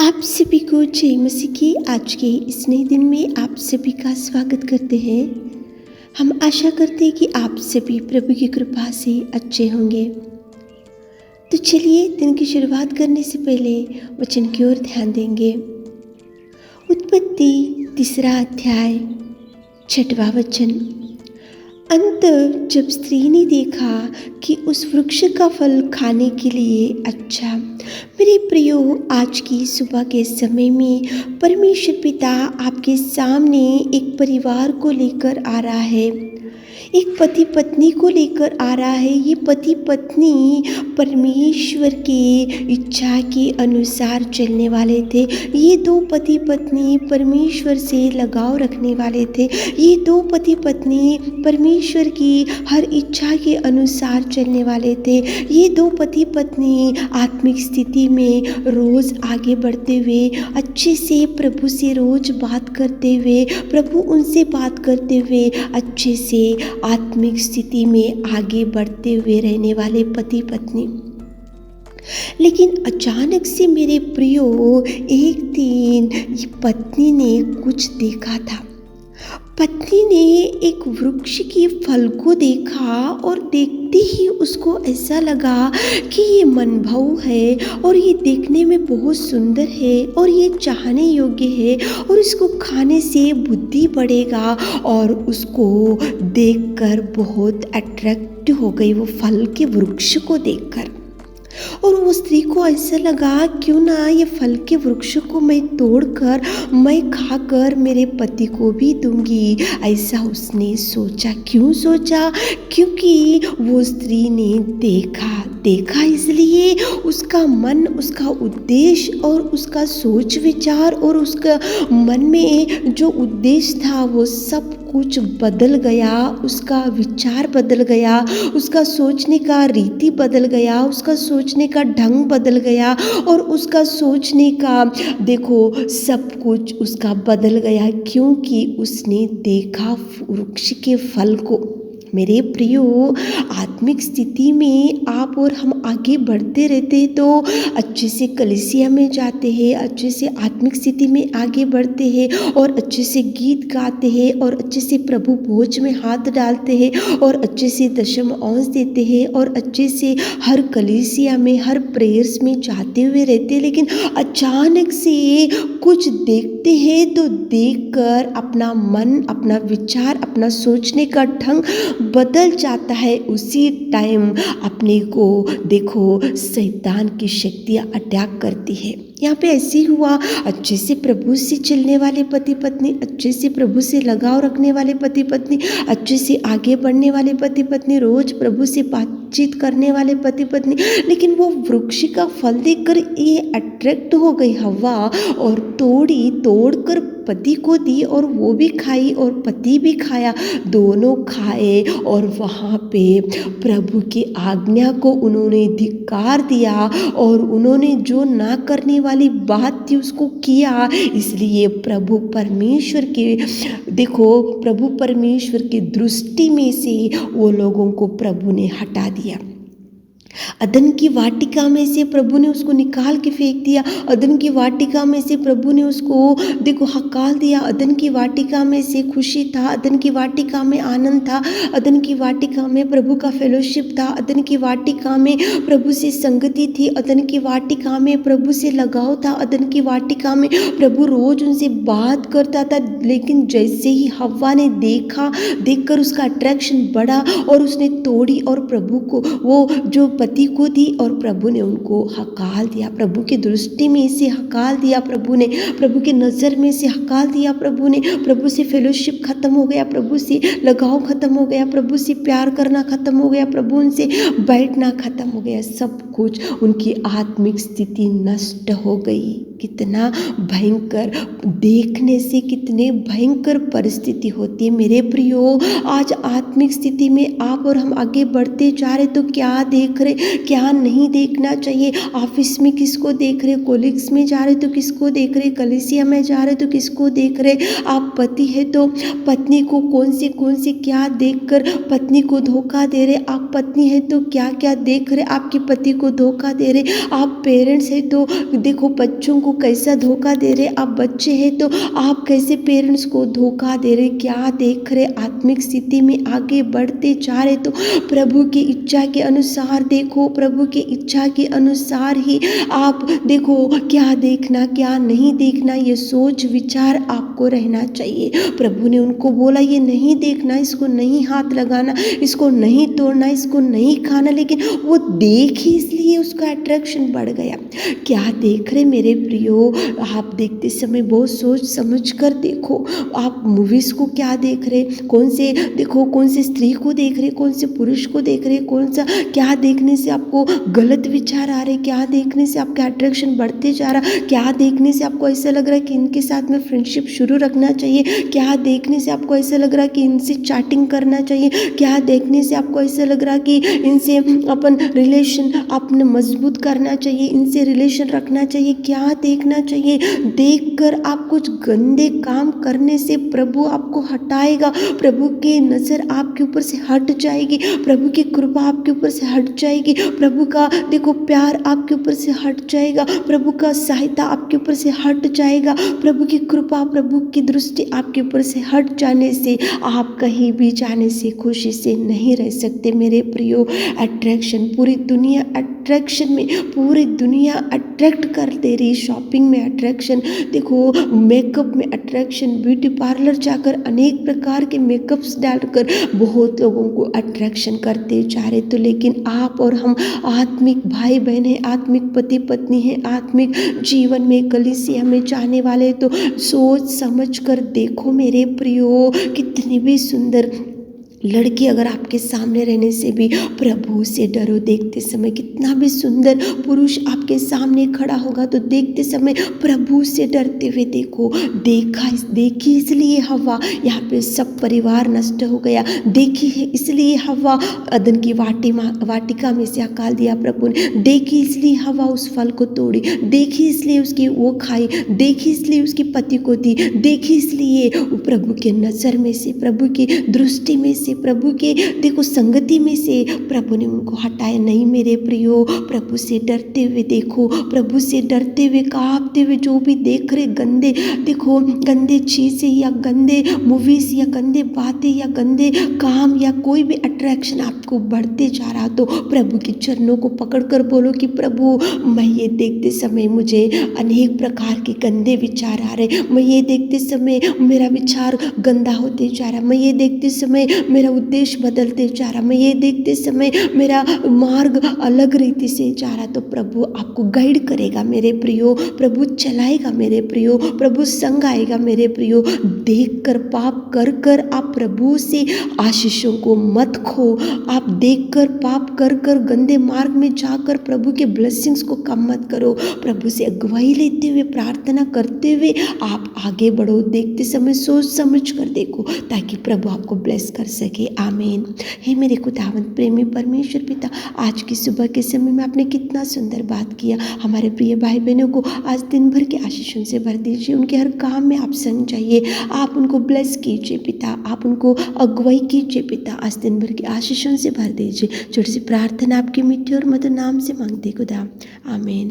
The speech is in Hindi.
आप सभी को जय मसीह की आज के इस नए दिन में आप सभी का स्वागत करते हैं। हम आशा करते हैं कि आप सभी प्रभु की कृपा से अच्छे होंगे। तो चलिए दिन की शुरुआत करने से पहले वचन की ओर ध्यान देंगे। उत्पत्ति 3 अध्याय 6वां वचन। अतः जब स्त्री ने देखा कि उस वृक्ष का फल खाने के लिए अच्छा, मेरे प्रियो, आज की सुबह के समय में परमेश्वर पिता आपके सामने एक परिवार को लेकर आ रहा है, एक पति पत्नी को लेकर आ रहा है। ये पति पत्नी परमेश्वर की इच्छा के अनुसार चलने वाले थे। ये दो पति पत्नी परमेश्वर से लगाव रखने वाले थे। ये दो पति पत्नी परमेश्वर की हर इच्छा के अनुसार चलने वाले थे। ये दो पति पत्नी आत्मिक स्थिति में रोज आगे बढ़ते हुए, अच्छे से प्रभु से रोज बात करते हुए, प्रभु उनसे बात करते हुए अच्छे से आत्मिक स्थिति में आगे बढ़ते हुए रहने वाले पति पत्नी। लेकिन अचानक से मेरे प्रियो, एक दिन ये पत्नी ने कुछ देखा था। पत्नी ने एक वृक्ष के फल को देखा और देखते ही उसको ऐसा लगा कि ये मनभाऊ है और ये देखने में बहुत सुंदर है और ये चाहने योग्य है और इसको खाने से बुद्धि बढ़ेगा, और उसको देखकर बहुत अट्रैक्ट हो गई वो फल के वृक्ष को देखकर। और वो स्त्री को ऐसा लगा, क्यों ना ये फल के वृक्ष को मैं तोड़कर मैं खाकर मेरे पति को भी दूंगी, ऐसा उसने सोचा। क्यों सोचा? क्योंकि वो स्त्री ने देखा इसलिए उसका मन, उसका उद्देश्य और उसका सोच विचार और उसका मन में जो उद्देश्य था वो सब कुछ बदल गया। उसका विचार बदल गया, उसका सोचने का रीति बदल गया, उसका सोचने का ढंग बदल गया और उसका सोचने का देखो सब कुछ उसका बदल गया, क्योंकि उसने देखा वृक्ष के फल को। मेरे प्रियो, आत्मिक स्थिति में आप और हम आगे बढ़ते रहते हैं तो अच्छे से कलीसिया में जाते हैं, अच्छे से आत्मिक स्थिति में आगे बढ़ते हैं और अच्छे से गीत गाते हैं और अच्छे से प्रभु भोज में हाथ डालते हैं और अच्छे से दशम अंश देते हैं और अच्छे से हर कलीसिया में, हर प्रेयर्स में जाते हुए रहते हैं। लेकिन अचानक से कुछ देखते हैं तो देखकर अपना मन, अपना विचार, अपना सोचने का ढंग बदल जाता है। उसी टाइम अपने को देखो शैतान की शक्तियाँ अटैक करती है। यहाँ पे ऐसे ही हुआ। अच्छे से प्रभु से चलने वाले पति पत्नी, अच्छे से प्रभु से लगाव रखने वाले पति पत्नी, अच्छे से आगे बढ़ने वाले पति पत्नी, रोज प्रभु से बातचीत करने वाले पति पत्नी, लेकिन वो वृक्ष का फल देखकर ये अट्रैक्ट हो गई हवा और तोड़कर पति को दी और वो भी खाई और पति भी खाया, दोनों खाए और वहाँ पे प्रभु की आज्ञा को उन्होंने धिक्कार दिया और उन्होंने जो ना करने वाली बात थी उसको किया। इसलिए प्रभु परमेश्वर की दृष्टि में से वो लोगों को प्रभु ने हटा दिया। अदन की वाटिका में से प्रभु ने उसको निकाल के फेंक दिया। अदन की वाटिका में से प्रभु ने उसको देखो हकाल दिया। अदन की वाटिका में से खुशी था, अदन की वाटिका में आनंद था, अदन की वाटिका में प्रभु का फेलोशिप था, अदन की वाटिका में प्रभु से संगति थी, अदन की वाटिका में प्रभु से लगाव था, अदन की वाटिका में प्रभु रोज उनसे बात करता था। लेकिन जैसे ही हव्वा ने देखकर उसका अट्रैक्शन बढ़ा और उसने तोड़ी और प्रभु को, वो जो पति को दी और प्रभु ने उनको हकाल दिया। प्रभु की दृष्टि में इसे हकाल दिया प्रभु ने, प्रभु की नज़र में से हकाल दिया प्रभु ने। प्रभु से फेलोशिप खत्म हो गया, प्रभु से लगाव खत्म हो गया, प्रभु से प्यार करना खत्म हो गया, प्रभु उनसे बैठना खत्म हो गया। सब कुछ, उनकी आत्मिक स्थिति नष्ट हो गई। कितना भयंकर, देखने से कितने भयंकर परिस्थिति होती है। मेरे प्रियो, आज आत्मिक स्थिति में आप और हम आगे बढ़ते जा रहे तो क्या देख रहे, क्या नहीं देखना चाहिए। ऑफिस में किसको देख रहे, कोलिग्स में जा रहे तो किसको देख रहे, कलीसिया में जा रहे तो किसको देख रहे। आप पति है तो पत्नी को कौन से क्या देखकर पत्नी को धोखा दे रहे। आप पत्नी है तो क्या क्या देख रहे, आपके पति को धोखा दे रहे। आप पेरेंट्स है तो देखो बच्चों को कैसा धोखा दे रहे, आप बच्चे हैं तो आप कैसे पेरेंट्स को धोखा दे रहे, क्या देख रहे, आत्मिक स्थिति में आगे बढ़ते जा रहे तो प्रभु की इच्छा के अनुसार देखो, प्रभु की इच्छा के अनुसार ही आप देखो, क्या देखना क्या नहीं देखना ये सोच विचार आपको रहना चाहिए। प्रभु ने उनको बोला ये नहीं देखना, इसको नहीं हाथ लगाना, इसको नहीं तोड़ना, इसको नहीं खाना, लेकिन वो देखी इसलिए उसका अट्रैक्शन बढ़ गया। क्या देख रहे मेरे प्रियो, आप देखते समय बहुत सोच समझ कर देखो, आप मूवीज को क्या देख रहे, कौन से देखो, कौन से स्त्री को देख रहे, कौन से पुरुष को देख रहे, कौन सा क्या देखने से आपको गलत विचार आ रहे, क्या देखने से आपका अट्रैक्शन बढ़ते जा रहा, क्या देखने से आपको ऐसा लग रहा है कि इनके साथ में फ्रेंडशिप शुरू रखना चाहिए, क्या देखने से आपको ऐसा लग रहा है कि इनसे चैटिंग करना चाहिए, क्या देखने से आपको ऐसा लग रहा है कि इनसे अपन रिलेशन अपने मजबूत करना चाहिए, इनसे रिलेशन रखना चाहिए, क्या देखना चाहिए। देखकर आप कुछ गंदे काम करने से प्रभु आपको हटाएगा, प्रभु की नज़र आपके ऊपर से हट जाएगी, प्रभु की कृपा आपके ऊपर से हट जाएगी, प्रभु का देखो प्यार आपके ऊपर से हट जाएगा, प्रभु का सहायता आपके ऊपर से हट जाएगा, प्रभु की कृपा प्रभु की दृष्टि आपके ऊपर से हट जाने से आप कहीं भी जाने से खुशी से नहीं रह सकते मेरे प्रियो। अट्रैक्शन, पूरी दुनिया अट्रैक्शन में, पूरी दुनिया अट्रैक्ट कर दे रही, शॉपिंग में अट्रैक्शन, देखो मेकअप में अट्रैक्शन, ब्यूटी पार्लर जाकर अनेक प्रकार के मेकअप्स डालकर बहुत लोगों को अट्रैक्शन करते जा रहे। तो लेकिन आप और हम आत्मिक भाई बहन हैं, आत्मिक पति पत्नी हैं, आत्मिक जीवन में कलीसिया में जाने वाले, तो सोच समझ कर देखो मेरे प्रियो, कितनी भी सुंदर लड़की अगर आपके सामने रहने से भी प्रभु से डरो। देखते समय कितना भी सुंदर पुरुष आपके सामने खड़ा होगा तो देखते समय प्रभु से डरते हुए देखो। देखी इसलिए हवा, यहाँ पे सब परिवार नष्ट हो गया, देखी है इसलिए हवा अदन की वाटिका में से अकाल दिया प्रभु ने, देखी इसलिए हवा उस फल को तोड़ी, देखी इसलिए उसकी वो खाई, देखी इसलिए उसके पति को दी, देखी इसलिए प्रभु के नज़र में से, प्रभु की दृष्टि में से, प्रभु के देखो संगति में से प्रभु ने उनको हटाया नहीं मेरे प्रियो। प्रभु से डरते हुए देखो, प्रभु से डरते हुए कांपते हुए जो भी देख रहे गंदे, देखो गंदे चीज़ें या गंदे मूवीज या गंदे बातें या गंदे काम या कोई भी अट्रैक्शन आपको बढ़ते जा रहा तो प्रभु के चरणों को पकड़कर बोलो कि प्रभु मैं ये देखते समय मुझे अनेक प्रकार के गंदे विचार आ रहे, मैं ये देखते समय मेरा विचार गंदा होते जा रहा, मैं ये देखते समय मेरा उद्देश्य बदलते जा रहा, मैं ये देखते समय मेरा मार्ग अलग रीति से जा रहा, तो प्रभु आपको गाइड करेगा मेरे प्रियो, प्रभु चलाएगा मेरे प्रियो, प्रभु संग आएगा मेरे प्रियो। देखकर पाप कर कर आप प्रभु से आशीषों को मत खो, आप देखकर पाप कर कर गंदे मार्ग में जाकर प्रभु के ब्लेसिंग्स को कम मत करो। प्रभु से अगुवाई लेते हुए प्रार्थना करते हुए आप आगे बढ़ो। देखते समय सोच समझ कर देखो ताकि प्रभु आपको ब्लेस कर सके। आमीन। हे मेरे खुदावंद प्रेमी परमेश्वर पिता, आज की सुबह के समय में आपने कितना सुंदर बात किया। हमारे प्रिय भाई बहनों को आज दिन भर के आशीषों से भर दीजिए, उनके हर काम में आप संग चाहिए, आप उनको ब्लेस कीजिए पिता, आप उनको अगुवाई कीजिए पिता, आज दिन भर के आशीषों से भर दीजिए। छोटी सी प्रार्थना आपके मीठे और मधुर नाम से मांगते खुदा, आमीन।